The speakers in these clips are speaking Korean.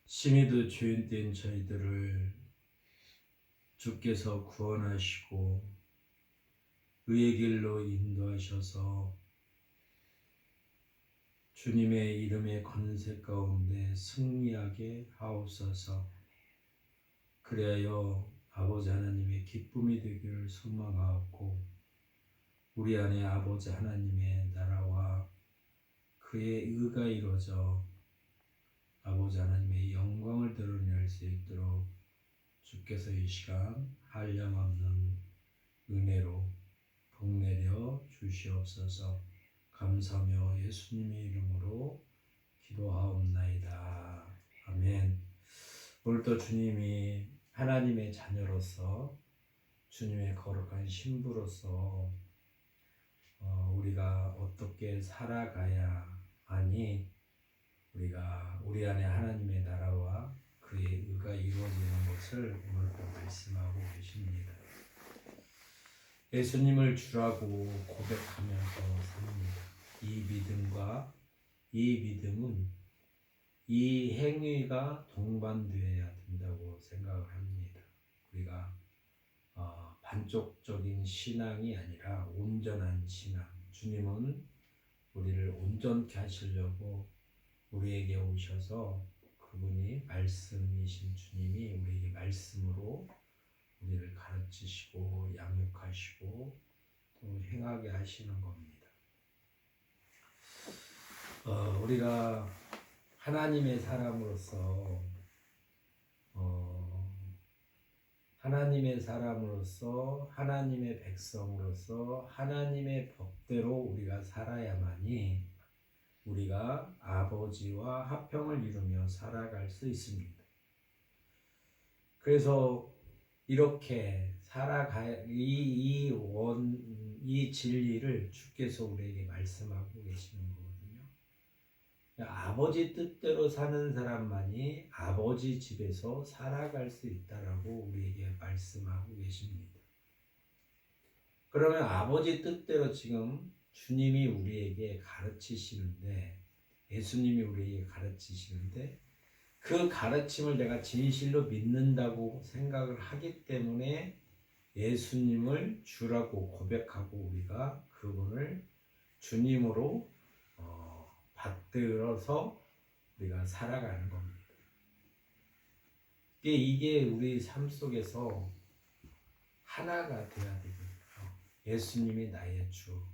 심히도 죄인된 저희들을 주께서 구원하시고 의의 길로 인도하셔서 주님의 이름의 권세 가운데 승리하게 하옵소서. 그리하여 아버지 하나님의 기쁨이 되기를 소망하옵고 우리 안에 아버지 하나님의 나라와 그의 의가 이루어져 아버지 하나님의 영광을 드러낼 수 있도록 주께서 이 시간 한량없는 은혜로 복내려 주시옵소서. 감사하며 예수님의 이름으로 기도하옵나이다. 아멘. 오늘도 주님이 하나님의 자녀로서 주님의 거룩한 신부로서 우리가 어떻게 살아가야 하니 우리가 우리 안에 하나님의 나라와 그의 의가 이루어지는 것을 오늘도 말씀하고 계십니다. 예수님을 주라고 고백하면서 삽니다. 이 믿음은 이 행위가 동반되어야 된다고 생각을 합니다. 우리가 반쪽적인 신앙이 아니라 온전한 신앙. 주님은 우리를 온전케 하시려고 우리에게 오셔서 그분이 말씀이신 주님이 우리에게 말씀으로 우리를 가르치시고 양육하시고 또 행하게 하시는 겁니다. 우리가 하나님의 사람으로서 하나님의 백성으로서 하나님의 법대로 우리가 살아야만이 우리가 아버지와 화평을 이루며 살아갈 수 있습니다. 그래서 이렇게 이 진리를 주께서 우리에게 말씀하고 계시는 거거든요. 아버지 뜻대로 사는 사람만이 아버지 집에서 살아갈 수 있다라고 우리에게 말씀하고 계십니다. 그러면 아버지 뜻대로 지금 주님이 우리에게 가르치시는데, 예수님이 우리에게 가르치시는데 그 가르침을 내가 진실로 믿는다고 생각을 하기 때문에 예수님을 주라고 고백하고 우리가 그분을 주님으로 받들어서 우리가 살아가는 겁니다. 이게 우리 삶 속에서 하나가 되어야 되거든요. 예수님이 나의 주,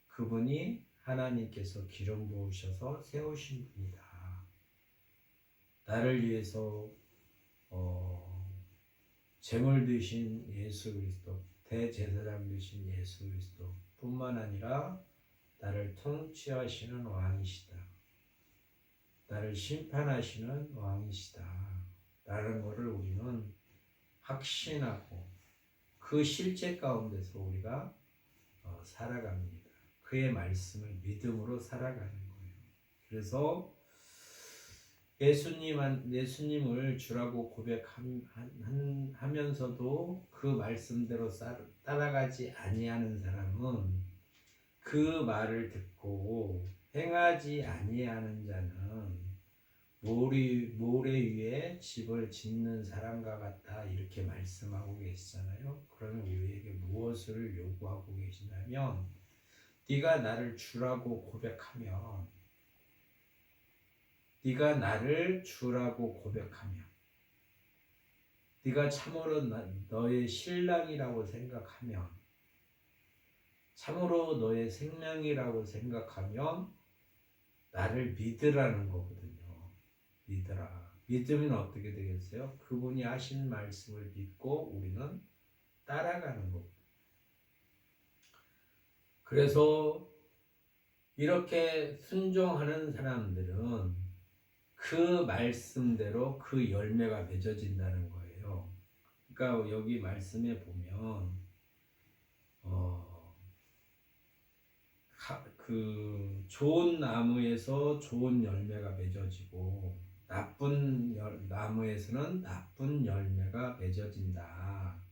그분이 하나님께서 기름 부으셔서 세우신 분이다. 나를 위해서 제물 되신 예수 그리스도, 대제사장 되신 예수 그리스도 뿐만 아니라 나를 통치하시는 왕이시다. 나를 심판하시는 왕이시다. 라는 것을 우리는 확신하고 그 실제 가운데서 우리가 살아갑니다. 그의 말씀을 믿음으로 살아가는 거예요. 그래서 예수님을 주라고 고백하면서도 그 말씀대로 따라가지 아니하는 사람은 그 말을 듣고 행하지 아니하는 자는 모래 위에 집을 짓는 사람과 같다, 이렇게 말씀하고 계시잖아요. 그러면 우리에게 무엇을 요구하고 계시냐면, 네가 나를 주라고 고백하면, 네가 참으로 너의 신랑이라고 생각하면, 참으로 너의 생명이라고 생각하면 나를 믿으라는 거거든요. 믿으라. 믿으면 어떻게 되겠어요? 그분이 하신 말씀을 믿고 우리는 따라가는 겁니다. 그래서 이렇게 순종하는 사람들은 그 말씀대로 그 열매가 맺어진다는 거예요. 그러니까 여기 말씀에 보면 그 좋은 나무에서 좋은 열매가 맺어지고 나쁜 나무에서는 나쁜 열매가 맺어진다.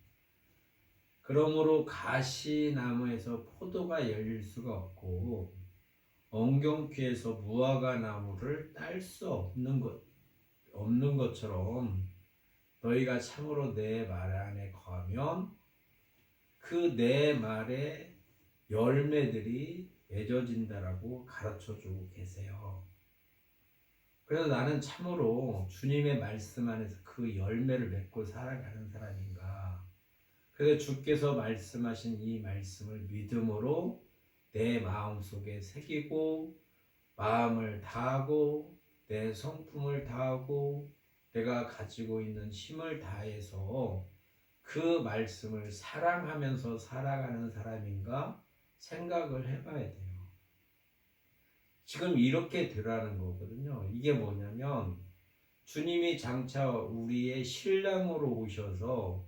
그러므로 가시나무에서 포도가 열릴 수가 없고 엉겅퀴에서 무화과 나무를 딸 수 없는 것, 없는 것처럼 너희가 참으로 내 말 안에 거하면 그 내 말의 열매들이 맺어진다라고 가르쳐주고 계세요. 그래서 나는 참으로 주님의 말씀 안에서 그 열매를 맺고 살아가는 사람인가. 그래서 주께서 말씀하신 이 말씀을 믿음으로 내 마음속에 새기고 마음을 다하고 내 성품을 다하고 내가 가지고 있는 힘을 다해서 그 말씀을 사랑하면서 살아가는 사람인가 생각을 해봐야 돼요. 지금 이렇게 되라는 거거든요. 이게 뭐냐면 주님이 장차 우리의 신랑으로 오셔서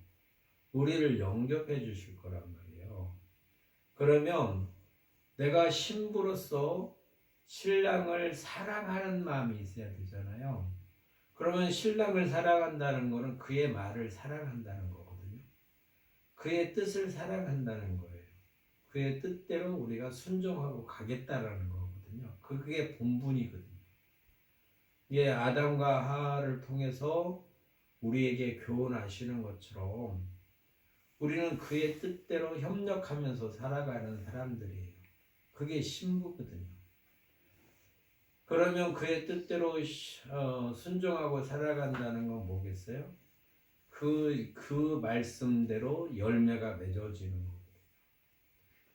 우리를 영접해 주실 거란 말이에요. 그러면 내가 신부로서 신랑을 사랑하는 마음이 있어야 되잖아요. 그러면 신랑을 사랑한다는 것은 그의 말을 사랑한다는 거거든요. 그의 뜻을 사랑한다는 거예요. 그의 뜻대로 우리가 순종하고 가겠다라는 거거든요. 그게 본분이거든요. 이게 아담과 하와를 통해서 우리에게 교훈하시는 것처럼 우리는 그의 뜻대로 협력하면서 살아가는 사람들이에요. 그게 신부거든요. 그러면 그의 뜻대로 순종하고 살아간다는 건 뭐겠어요? 그 말씀대로 열매가 맺어지는 거거든요.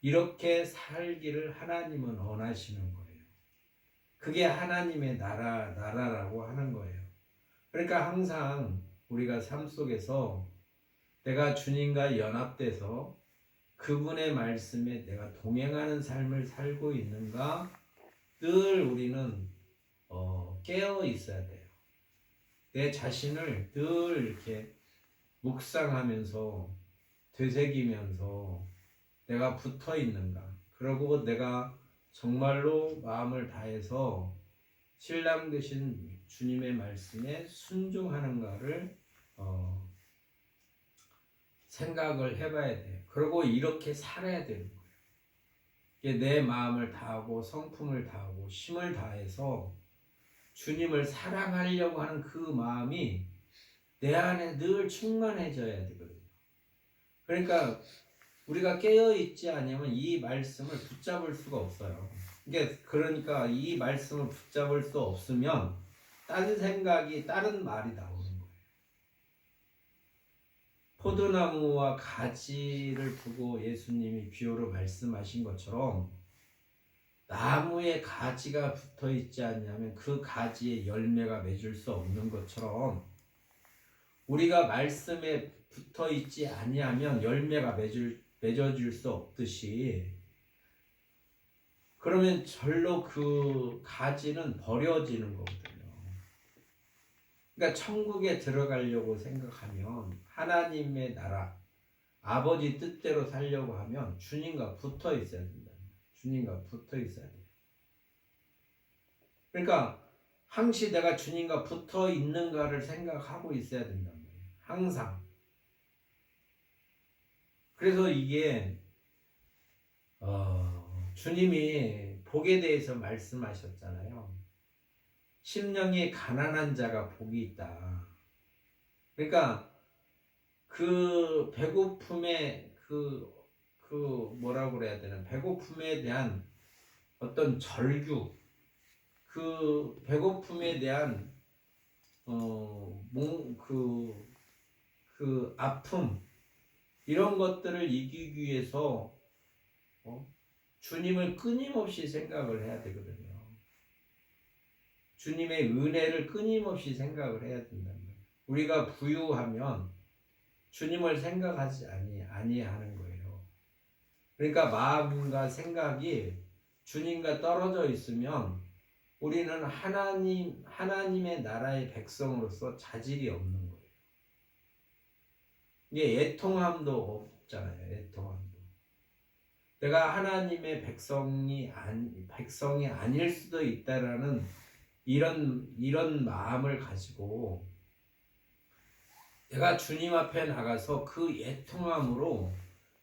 이렇게 살기를 하나님은 원하시는 거예요. 그게 하나님의 나라라고 하는 거예요. 그러니까 항상 우리가 삶 속에서 내가 주님과 연합돼서 그분의 말씀에 내가 동행하는 삶을 살고 있는가 늘 우리는 깨어 있어야 돼요. 내 자신을 늘 이렇게 묵상하면서 되새기면서 내가 붙어 있는가. 그리고 내가 정말로 마음을 다해서 신랑 되신 주님의 말씀에 순종하는가를 생각을 해봐야 돼요. 그리고 이렇게 살아야 되는 거예요. 내 마음을 다하고 성품을 다하고 힘을 다해서 주님을 사랑하려고 하는 그 마음이 내 안에 늘 충만해져야 되거든요. 그러니까 우리가 깨어있지 않으면 이 말씀을 붙잡을 수가 없어요. 그러니까 이 말씀을 붙잡을 수 없으면 다른 생각이 다른 말이 나오는 거예요. 포도나무와 가지를 두고 예수님이 비유로 말씀하신 것처럼 나무에 가지가 붙어 있지 않냐면 그 가지에 열매가 맺을 수 없는 것처럼 우리가 말씀에 붙어 있지 아니하면 열매가 맺어질 수 없듯이 그러면 절로 그 가지는 버려지는 거거든요. 그러니까 천국에 들어가려고 생각하면 하나님의 나라, 아버지 뜻대로 살려고 하면 주님과 붙어 있어야 된다. 주님과 붙어 있어야 돼요. 그러니까 항시 내가 주님과 붙어 있는가를 생각하고 있어야 된단 말이에요. 항상. 그래서 이게 주님이 복에 대해서 말씀하셨잖아요. 심령이 가난한 자가 복이 있다. 그러니까 그 배고픔에 뭐라고 그래야 되나? 배고픔에 대한 어떤 절규, 그 배고픔에 대한 그 아픔 이런 것들을 이기기 위해서 주님을 끊임없이 생각을 해야 되거든요. 주님의 은혜를 끊임없이 생각을 해야 된단 말이에요. 우리가 부유하면 주님을 생각하지 아니하는 거예요. 그러니까 마음과 생각이 주님과 떨어져 있으면 우리는 하나님의 나라의 백성으로서 자질이 없는 거예요. 이게 애통함도 없잖아요. 애통함도. 내가 하나님의 백성이 아닐 수도 있다라는 이런 마음을 가지고 내가 주님 앞에 나가서 그 애통함으로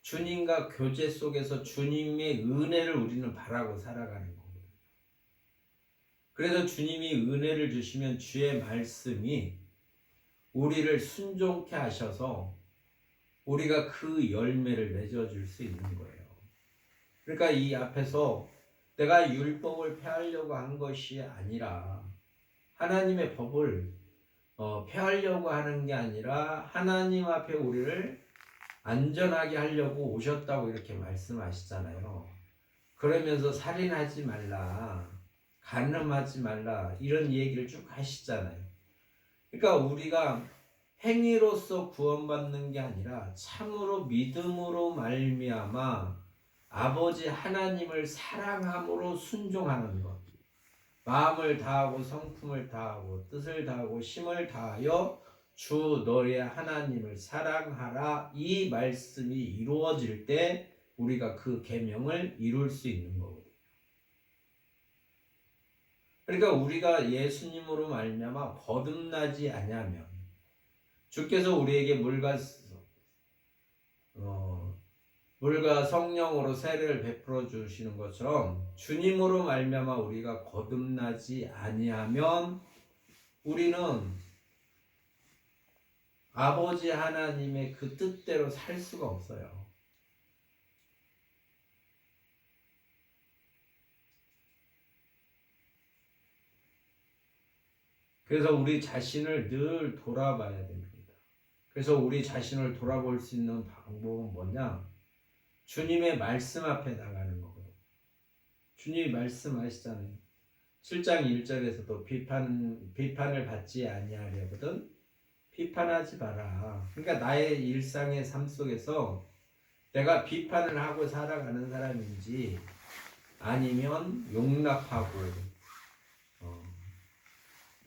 주님과 교제 속에서 주님의 은혜를 우리는 바라고 살아가는 거거든요. 그래서 주님이 은혜를 주시면 주의 말씀이 우리를 순종케 하셔서 우리가 그 열매를 맺어줄 수 있는 거예요. 그러니까 이 앞에서 내가 율법을 폐하려고 한 것이 아니라 하나님의 법을 폐하려고 하는 게 아니라 하나님 앞에 우리를 안전하게 하려고 오셨다고 이렇게 말씀하시잖아요. 그러면서 살인하지 말라, 간음하지 말라 이런 얘기를 쭉 하시잖아요. 그러니까 우리가 행위로서 구원받는 게 아니라 참으로 믿음으로 말미암아 아버지 하나님을 사랑함으로 순종하는 것, 마음을 다하고 성품을 다하고 뜻을 다하고 힘을 다하여 주 너의 하나님을 사랑하라, 이 말씀이 이루어질 때 우리가 그 계명을 이룰 수 있는 거거든요. 그러니까 우리가 예수님으로 말미암아 거듭나지 아니하면, 주께서 우리에게 물과 성령으로 세례를 베풀어 주시는 것처럼 주님으로 말미암아 우리가 거듭나지 아니하면 우리는 아버지 하나님의 그 뜻대로 살 수가 없어요. 그래서 우리 자신을 늘 돌아봐야 됩니다. 그래서 우리 자신을 돌아볼 수 있는 방법은 뭐냐? 주님의 말씀 앞에 나가는 거거든요. 주님이 말씀하시잖아요. 7장 1절에서도 비판을 받지 아니하려거든 비판하지 마라. 그러니까 나의 일상의 삶 속에서 내가 비판을 하고 살아가는 사람인지 아니면 용납하고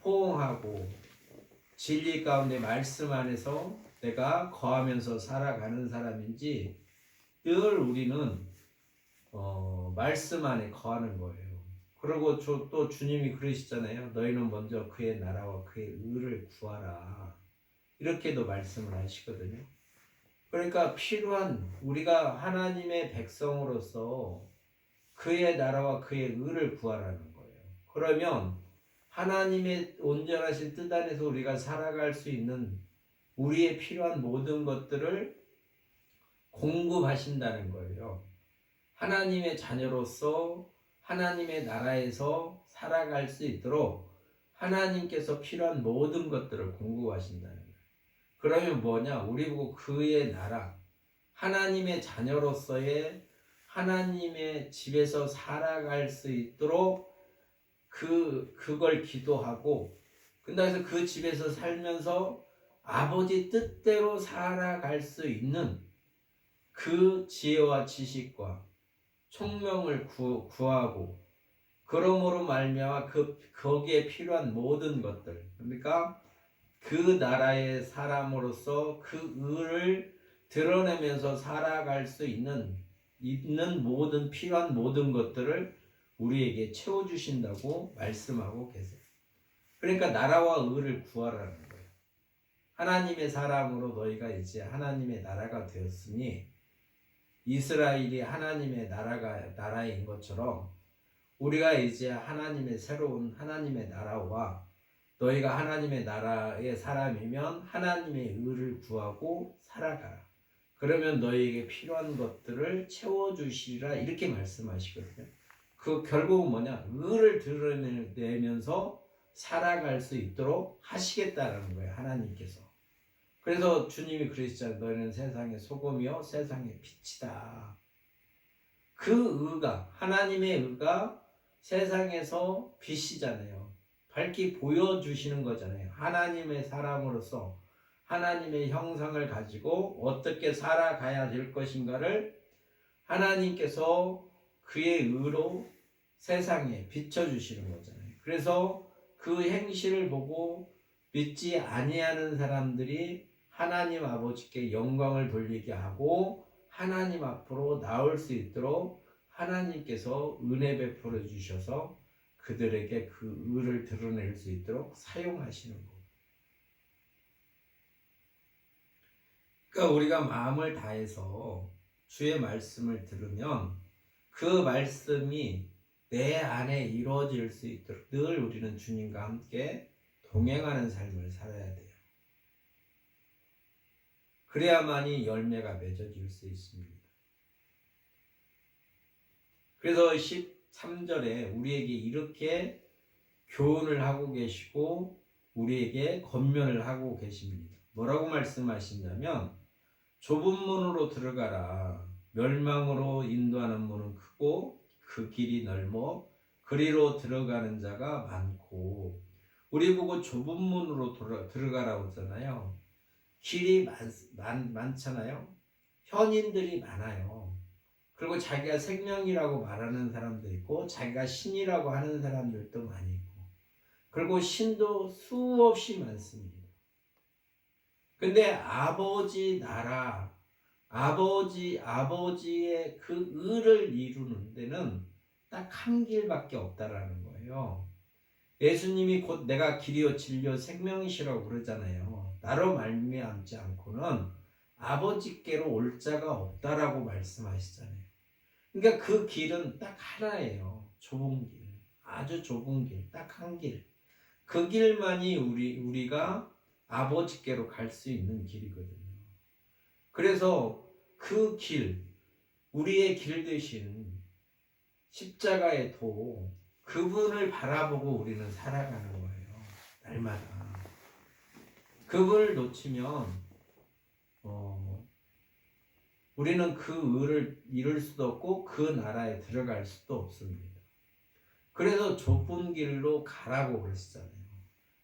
포옹하고 진리 가운데 말씀 안에서 내가 거하면서 살아가는 사람인지 늘 우리는 말씀 안에 거하는 거예요. 그리고 또 주님이 그러시잖아요. 너희는 먼저 그의 나라와 그의 의를 구하라. 이렇게도 말씀을 하시거든요. 그러니까 필요한 우리가 하나님의 백성으로서 그의 나라와 그의 의를 구하라는 거예요. 그러면 하나님의 온전하신 뜻 안에서 우리가 살아갈 수 있는 우리의 필요한 모든 것들을 공급하신다는 거예요. 하나님의 자녀로서 하나님의 나라에서 살아갈 수 있도록 하나님께서 필요한 모든 것들을 공급하신다는 거예요. 그러면 뭐냐? 우리 보고 그의 나라, 하나님의 자녀로서의 하나님의 집에서 살아갈 수 있도록 그걸 기도하고, 그래서 그 집에서 살면서 아버지 뜻대로 살아갈 수 있는 그 지혜와 지식과 총명을 구하고, 그러므로 말미암아 거기에 필요한 모든 것들, 그러니까 그 나라의 사람으로서 그 의를 드러내면서 살아갈 수 있는 모든 필요한 모든 것들을 우리에게 채워주신다고 말씀하고 계세요. 그러니까 나라와 의를 구하라는 거예요. 하나님의 사람으로 너희가 이제 하나님의 나라가 되었으니, 이스라엘이 하나님의 나라인 것처럼 우리가 이제 하나님의 새로운 하나님의 나라와, 너희가 하나님의 나라의 사람이면 하나님의 의를 구하고 살아가라. 그러면 너희에게 필요한 것들을 채워주시리라, 이렇게 말씀하시거든요. 그 결국은 뭐냐? 의를 드러내면서 살아갈 수 있도록 하시겠다는 거예요, 하나님께서. 그래서 주님이 그러시잖아요. 너희는 세상의 소금이요 세상의 빛이다. 그 의가, 하나님의 의가 세상에서 빛이잖아요. 밝히 보여주시는 거잖아요. 하나님의 사람으로서 하나님의 형상을 가지고 어떻게 살아가야 될 것인가를 하나님께서 그의 의로 세상에 비춰주시는 거잖아요. 그래서 그 행실을 보고 믿지 아니하는 사람들이 하나님 아버지께 영광을 돌리게 하고 하나님 앞으로 나올 수 있도록 하나님께서 은혜 베풀어 주셔서 그들에게 그 의를 드러낼 수 있도록 사용하시는 거예요. 그러니까 우리가 마음을 다해서 주의 말씀을 들으면 그 말씀이 내 안에 이루어질 수 있도록 늘 우리는 주님과 함께 동행하는 삶을 살아야 돼요. 그래야만이 열매가 맺어질 수 있습니다. 그래서 13절에 우리에게 이렇게 교훈을 하고 계시고 우리에게 권면을 하고 계십니다. 뭐라고 말씀하시냐면 좁은 문으로 들어가라. 멸망으로 인도하는 문은 크고 그 길이 넓어 그리로 들어가는 자가 많고. 우리 보고 좁은 문으로 들어가라고 하잖아요. 길이 많잖아요. 현인들이 많아요. 그리고 자기가 생명이라고 말하는 사람도 있고 자기가 신이라고 하는 사람들도 많이 있고, 그리고 신도 수없이 많습니다. 근데 아버지 나라, 아버지의 그 의를 이루는 데는 딱 한 길밖에 없다라는 거예요. 예수님이 곧 내가 길이요 진리요 생명이시라고 그러잖아요. 나로 말미암지 않고는 아버지께로 올 자가 없다라고 말씀하시잖아요. 그러니까 그 길은 딱 하나예요. 좁은 길, 아주 좁은 길, 딱 한 길. 그 길만이 우리가 아버지께로 갈 수 있는 길이거든요. 그래서 그 길, 우리의 길 대신 십자가의 도, 그분을 바라보고 우리는 살아가는 거예요. 날마다. 그분을 놓치면 우리는 그 의를 이룰 수도 없고 그 나라에 들어갈 수도 없습니다. 그래서 좁은 길로 가라고 그러시잖아요.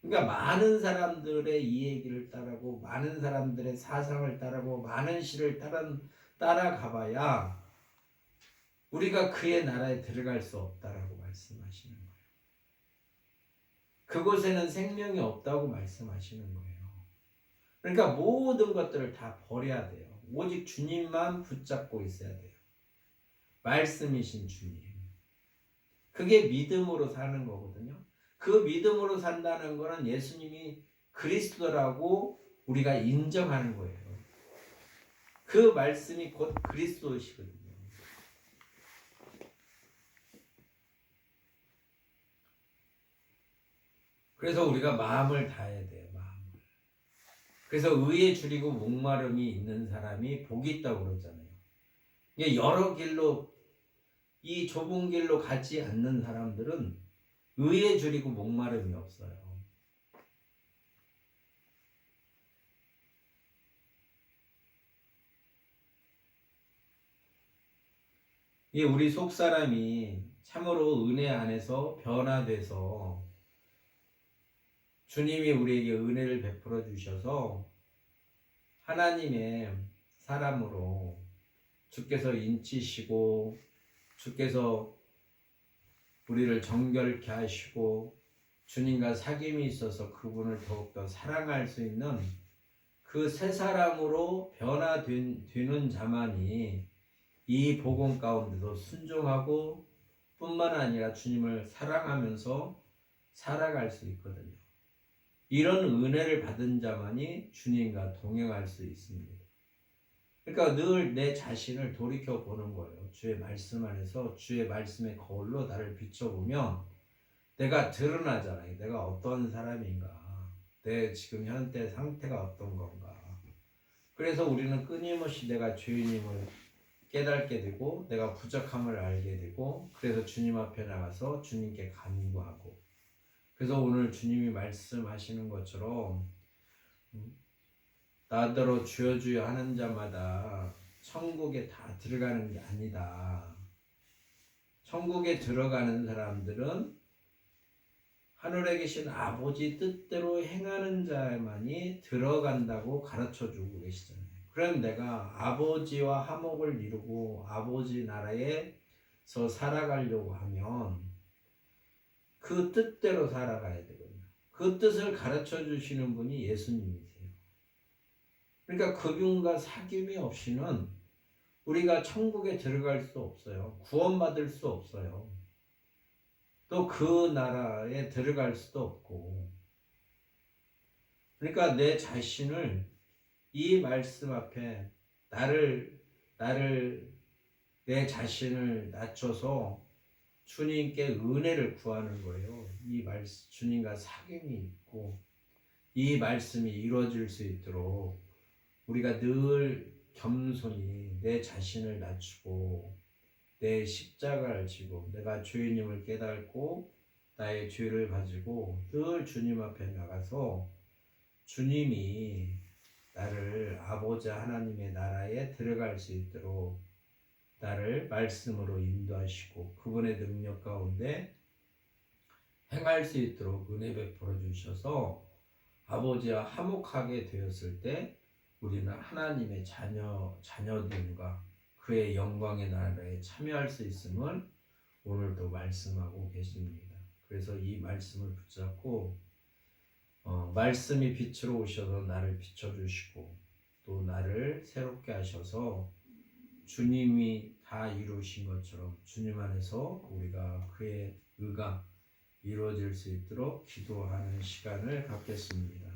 그러니까 많은 사람들의 이 얘기를 따르고 많은 사람들의 사상을 따르고 많은 시를 따라가봐야 우리가 그의 나라에 들어갈 수 없다라고 말씀하시는 거예요. 그곳에는 생명이 없다고 말씀하시는 거예요. 그러니까 모든 것들을 다 버려야 돼요. 오직 주님만 붙잡고 있어야 돼요. 말씀이신 주님. 그게 믿음으로 사는 거거든요. 그 믿음으로 산다는 거는 예수님이 그리스도라고 우리가 인정하는 거예요. 그 말씀이 곧 그리스도이시거든요. 그래서 우리가 마음을 다해야 돼요. 마음을. 그래서 의에 줄이고 목마름이 있는 사람이 복이 있다고 그러잖아요. 여러 길로, 이 좁은 길로 가지 않는 사람들은 의에 줄이고 목마름이 없어요. 우리 속사람이 참으로 은혜 안에서 변화돼서 주님이 우리에게 은혜를 베풀어 주셔서 하나님의 사람으로 주께서 인치시고 주께서 우리를 정결케 하시고 주님과 사귐이 있어서 그분을 더욱더 사랑할 수 있는 그 새 사람으로 변화되는 자만이 이 복음 가운데도 순종하고 뿐만 아니라 주님을 사랑하면서 살아갈 수 있거든요. 이런 은혜를 받은 자만이 주님과 동행할 수 있습니다. 그러니까 늘 내 자신을 돌이켜보는 거예요. 주의 말씀 안에서 주의 말씀의 거울로 나를 비춰보면 내가 드러나잖아요. 내가 어떤 사람인가, 내 지금 현재 상태가 어떤 건가. 그래서 우리는 끊임없이 내가 죄인임을 깨닫게 되고 내가 부족함을 알게 되고, 그래서 주님 앞에 나가서 주님께 간구하고, 그래서 오늘 주님이 말씀하시는 것처럼 나더러 주여 주여 하는 자마다 천국에 다 들어가는 게 아니다. 천국에 들어가는 사람들은 하늘에 계신 아버지 뜻대로 행하는 자만이 들어간다고 가르쳐주고 계시잖아요. 그럼 내가 아버지와 화목을 이루고 아버지 나라에서 살아가려고 하면 그 뜻대로 살아가야 되거든요. 그 뜻을 가르쳐 주시는 분이 예수님이세요. 그러니까 그분과 사귐이 없이는 우리가 천국에 들어갈 수 없어요. 구원받을 수 없어요. 또 그 나라에 들어갈 수도 없고. 그러니까 내 자신을 이 말씀 앞에 내 자신을 낮춰서 주님께 은혜를 구하는 거예요. 이 말씀, 주님과 사귐이 있고 이 말씀이 이루어질 수 있도록 우리가 늘 겸손히 내 자신을 낮추고 내 십자가를 지고 내가 죄인임을 깨닫고 나의 죄를 가지고 늘 주님 앞에 나가서 주님이 나를 아버지 하나님의 나라에 들어갈 수 있도록 나를 말씀으로 인도하시고 그분의 능력 가운데 행할 수 있도록 은혜 베풀어 주셔서 아버지와 화목하게 되었을 때 우리는 하나님의 자녀됨과 그의 영광의 나라에 참여할 수 있음을 오늘도 말씀하고 계십니다. 그래서 이 말씀을 붙잡고 말씀이 빛으로 오셔서 나를 비춰주시고 또 나를 새롭게 하셔서 주님이 다 이루신 것처럼 주님 안에서 우리가 그의 의가 이루어질 수 있도록 기도하는 시간을 갖겠습니다.